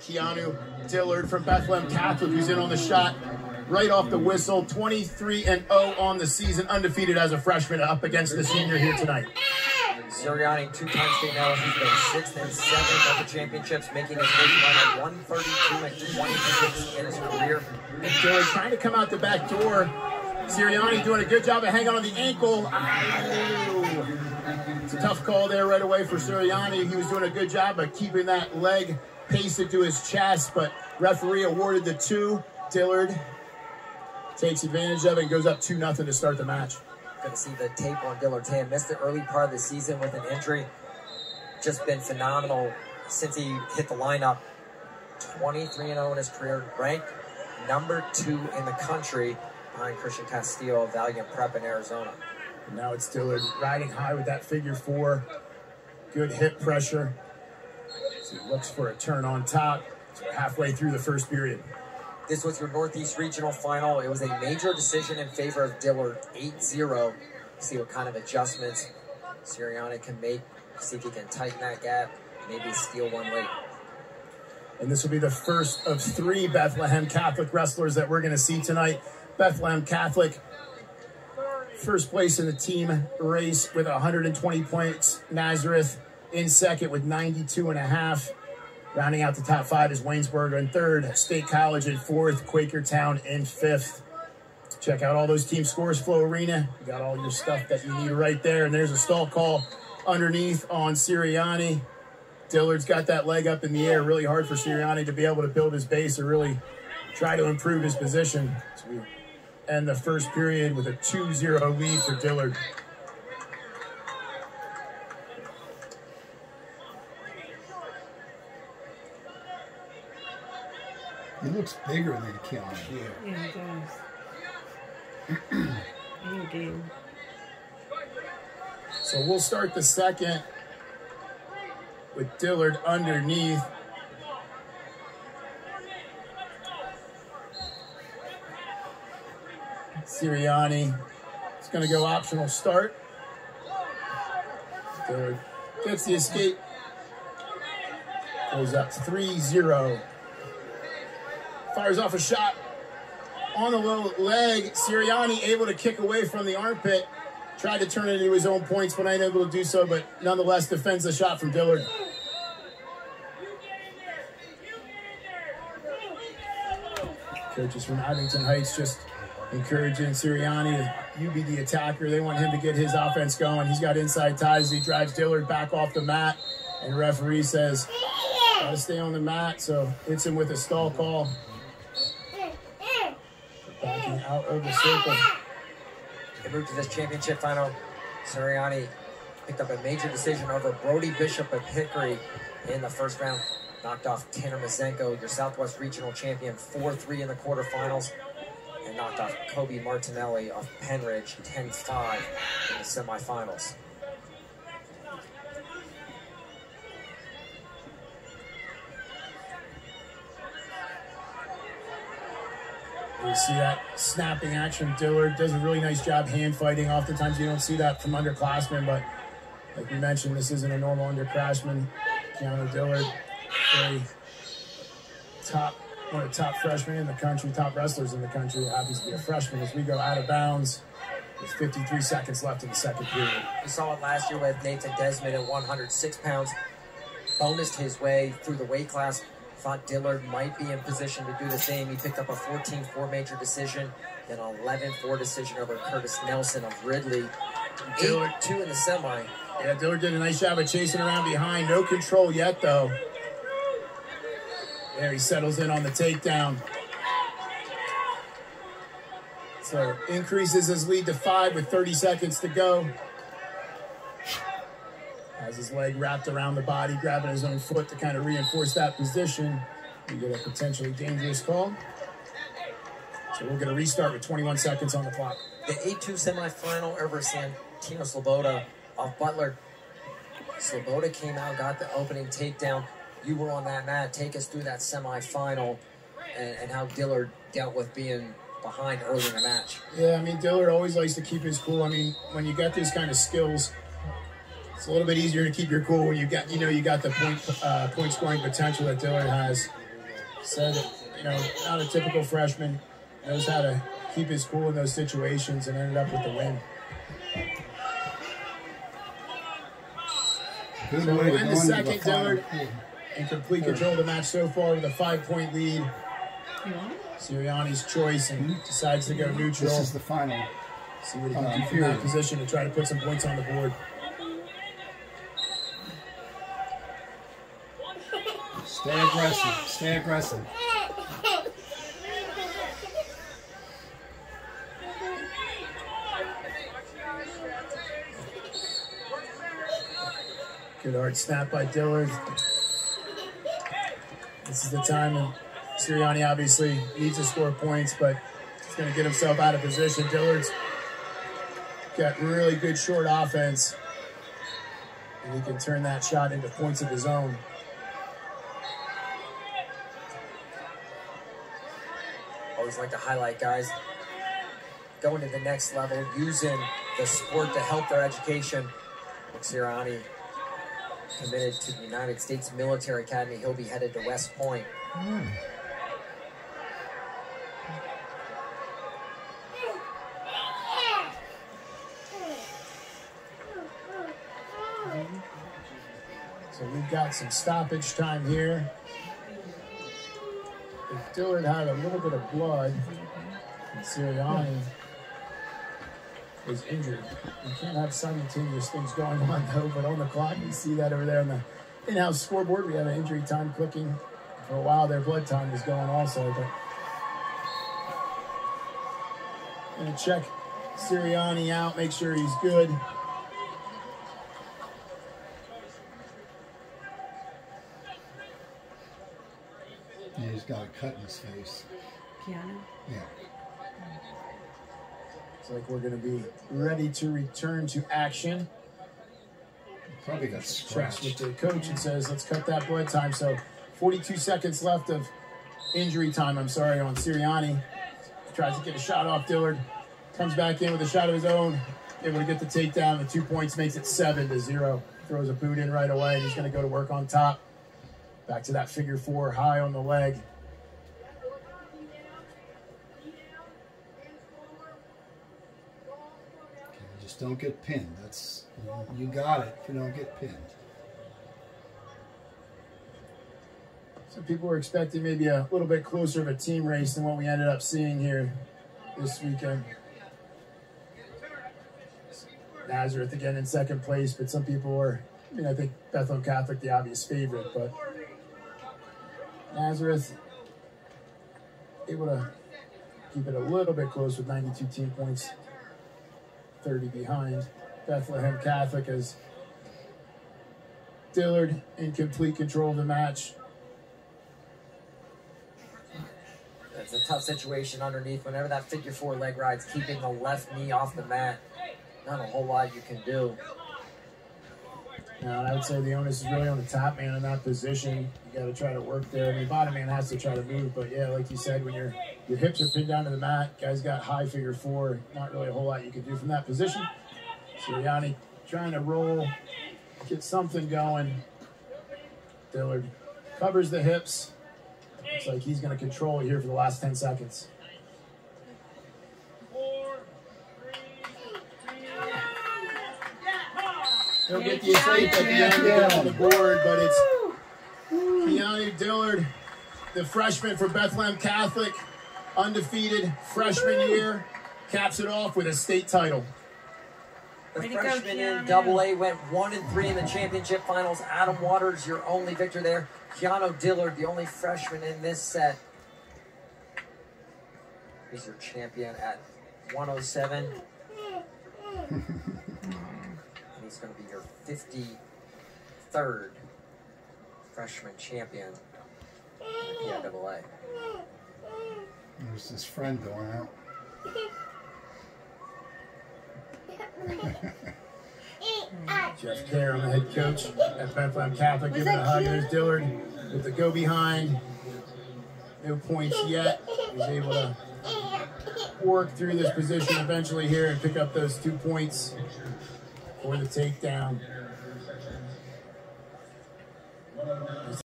Keanu DIllard from Bethlehem Catholic, who's in on the shot right off the whistle. 23-0 on the season, undefeated as a freshman, up against the senior here tonight. Sirianni, two-time state medalist. He's been 6th and 7th at the championships, making his first run at 132 and 26 in his career. And DIllard trying to come out the back door. Sirianni doing a good job of hanging on the ankle. It's a tough call there right away for Sirianni. He was doing a good job of keeping that leg pasted to his chest, but referee awarded the 2. DIllard takes advantage of it and goes up 2-0 to start the match. Going to see the tape on Dillard's hand. Missed the early part of the season with an injury. Just been phenomenal since he hit the lineup. 23-0 in his career. Ranked number 2 in the country behind Christian Castillo of Valiant Prep in Arizona. And now it's Dillard riding high with that figure 4. Good hip pressure. So he looks for a turn on top. So we're halfway through the first period. This was your Northeast Regional Final. It was a major decision in favor of Dillard, 8-0. See what kind of adjustments Sirianni can make. See if he can tighten that gap. Maybe steal one late. And this will be the first of 3 Bethlehem Catholic wrestlers that we're going to see tonight. Bethlehem Catholic, first place in the team race with 120 points. Nazareth in second with 92.5. Rounding out the top 5 is Waynesburg in 3rd, State College in 4th, Quakertown in 5th. Check out all those team scores, Flow Arena. You got all your stuff that you need right there. And there's a stall call underneath on Sirianni. Dillard's got that leg up in the air. Really hard for Sirianni to be able to build his base or really try to improve his position. So we end the first period with a 2-0 lead for Dillard. He looks bigger than Keanu. Yeah, he does. Indeed. So we'll start the second with Dillard underneath. Sirianni is going to go optional start. Dillard gets the escape. Goes up 3-0. Fires off a shot on the low leg. Sirianni able to kick away from the armpit. Tried to turn it into his own points, but unable to do so, but nonetheless defends the shot from Dillard. Coaches from Abington Heights just encouraging Sirianni, you be the attacker. They want him to get his offense going. He's got inside ties. He drives Dillard back off the mat, and referee says, gotta stay on the mat, so hits him with a stall call. Backing out of the circle. They moved to this championship final. Sirianni picked up a major decision over Brody Bishop of Hickory in the first round. Knocked off Tanner Mazenko, your Southwest Regional champion, 4-3 in the quarterfinals. And knocked off Kobe Martinelli of Penridge, 10-5 in the semifinals. You see that snapping action. Dillard does a really nice job hand fighting. Oftentimes you don't see that from underclassmen, but like we mentioned, this isn't a normal underclassman. Keanu DIllard, one of the top freshmen in the country, top wrestlers in the country. Happens to be a freshman as we go out of bounds with 53 seconds left in the second period. We saw it last year with Nathan Desmond at 106 pounds. Bonused his way through the weight class. Thought Dillard might be in position to do the same. He picked up a 14-4 major decision, then an 11-4 decision over Curtis Nelson of Ridley. 8-2 in the semi. Yeah, Dillard did a nice job of chasing around behind. No control yet, though. There he settles in on the takedown. So increases his lead to 5 with 30 seconds to go. Has his leg wrapped around the body, grabbing his own foot to kind of reinforce that position. We get a potentially dangerous call. So we're going to restart with 21 seconds on the clock. The 8-2 semifinal over Santino Sloboda of Butler. Sloboda came out, got the opening takedown. You were on that mat. Take us through that semifinal and how Dillard dealt with being behind early in the match. Yeah, I mean, Dillard always likes to keep his cool. I mean, when you got these kind of skills, it's a little bit easier to keep your cool when you got, you got the point scoring potential that Dillard has. Said, you know, not a typical freshman, knows how to keep his cool in those situations and ended up with the win. Good So way to in go the into second, final Dillard four. in complete control of the match so far with a 5-point lead. Sirianni's choice and decides to go neutral. This is the final. See what he can do from that position to try to put some points on the board. Stay aggressive. Stay aggressive. Good hard snap by Dillard. This is the time, and Sirianni obviously needs to score points, but he's going to get himself out of position. Dillard's got really good short offense, and he can turn that shot into points of his own. Always like to highlight guys going to the next level, using the sport to help their education. Sirianni committed to the United States Military Academy. He'll be headed to West Point. So we've got some stoppage time here. If Dillard had a little bit of blood, and Sirianni is injured. You can't have simultaneous things going on though, but on the clock, you see that over there on the in-house scoreboard. We have an injury time clicking. For a while, their blood time is going also, but gonna check Sirianni out, make sure he's good. Yeah, he's got a cut in his face. Keanu? Yeah. Looks like we're going to be ready to return to action. Probably got Checks scratched. with the coach and says, let's cut that blood time. So 42 seconds left of injury time, on Sirianni. Tries to get a shot off Dillard. Comes back in with a shot of his own. Able to get the takedown. The 2 points makes it 7-0. Throws a boot in right away, and he's going to go to work on top. Back to that figure four, high on the leg. Just don't get pinned. That's, you got it if you don't get pinned. So people were expecting maybe a little bit closer of a team race than what we ended up seeing here this weekend. Nazareth again in second place, but some people were, I think Bethlehem Catholic the obvious favorite, but Nazareth able to keep it a little bit close with 92 team points, 30 behind. Bethlehem Catholic as Dillard in complete control of the match. It's a tough situation underneath. Whenever that figure four leg ride's keeping the left knee off the mat, not a whole lot you can do. Now, I would say the onus is really on the top man in that position. You got to try to work there. I mean, bottom man has to try to move, but yeah, like you said, when your hips are pinned down to the mat, guys got high figure four. Not really a whole lot you can do from that position. Sirianni trying to roll, get something going. Dillard covers the hips. Looks like he's going to control it here for the last 10 seconds. He'll get the escape at the end to get on the board, but it's Keanu DIllard, the freshman for Bethlehem Catholic, undefeated freshman year, caps it off with a state title. The Way to go, freshman in Keanu. AA went 1-3 in the championship finals. Adam Waters, your only victor there. Keanu DIllard, the only freshman in this set. He's your champion at 107. And he's going to be your 53rd freshman champion in the PIAA. There's this friend going out. Jeff Kerr, the head coach at Bethlehem Catholic, giving a hug. There's Dillard with the go behind. No points yet. He's able to work through this position eventually here and pick up those 2 points for the takedown.